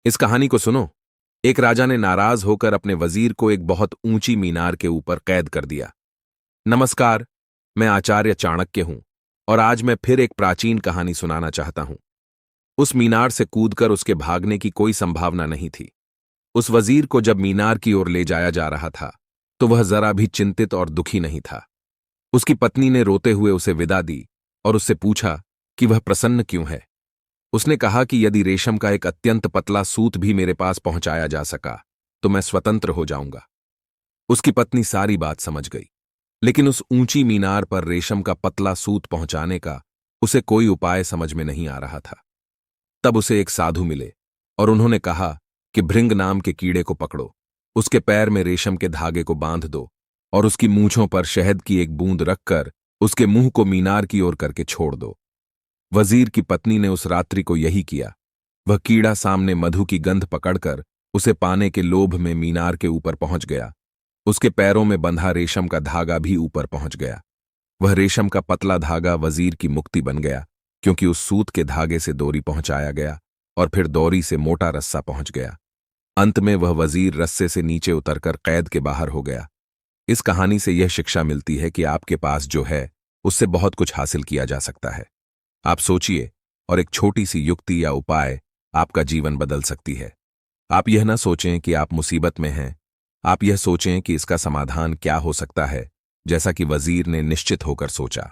इस कहानी को सुनो। एक राजा ने नाराज होकर अपने वजीर को एक बहुत ऊंची मीनार के ऊपर कैद कर दिया। नमस्कार, मैं आचार्य चाणक्य हूं और आज मैं फिर एक प्राचीन कहानी सुनाना चाहता हूं। उस मीनार से कूदकर उसके भागने की कोई संभावना नहीं थी। उस वजीर को जब मीनार की ओर ले जाया जा रहा था तो वह जरा भी चिंतित और दुखी नहीं था। उसकी पत्नी ने रोते हुए उसे विदा दी और उससे पूछा कि वह प्रसन्न क्यों है। उसने कहा कि यदि रेशम का एक अत्यंत पतला सूत भी मेरे पास पहुंचाया जा सका तो मैं स्वतंत्र हो जाऊंगा। उसकी पत्नी सारी बात समझ गई, लेकिन उस ऊंची मीनार पर रेशम का पतला सूत पहुंचाने का उसे कोई उपाय समझ में नहीं आ रहा था। तब उसे एक साधु मिले और उन्होंने कहा कि भृंग नाम के कीड़े को पकड़ो, उसके पैर में रेशम के धागे को बांध दो और उसकी मूंछों पर शहद की एक बूंद रखकर उसके मुंह को मीनार की ओर करके छोड़ दो। वजीर की पत्नी ने उस रात्रि को यही किया। वह कीड़ा सामने मधु की गंध पकड़कर उसे पाने के लोभ में मीनार के ऊपर पहुंच गया। उसके पैरों में बंधा रेशम का धागा भी ऊपर पहुंच गया। वह रेशम का पतला धागा वजीर की मुक्ति बन गया, क्योंकि उस सूत के धागे से डोरी पहुंचाया गया और फिर डोरी से मोटा रस्सा पहुंच गया। अंत में वह वजीर रस्से से नीचे उतरकर कैद के बाहर हो गया। इस कहानी से यह शिक्षा मिलती है कि आपके पास जो है उससे बहुत कुछ हासिल किया जा सकता है। आप सोचिए और एक छोटी सी युक्ति या उपाय आपका जीवन बदल सकती है। आप यह ना सोचें कि आप मुसीबत में हैं, आप यह सोचें कि इसका समाधान क्या हो सकता है, जैसा कि वजीर ने निश्चित होकर सोचा।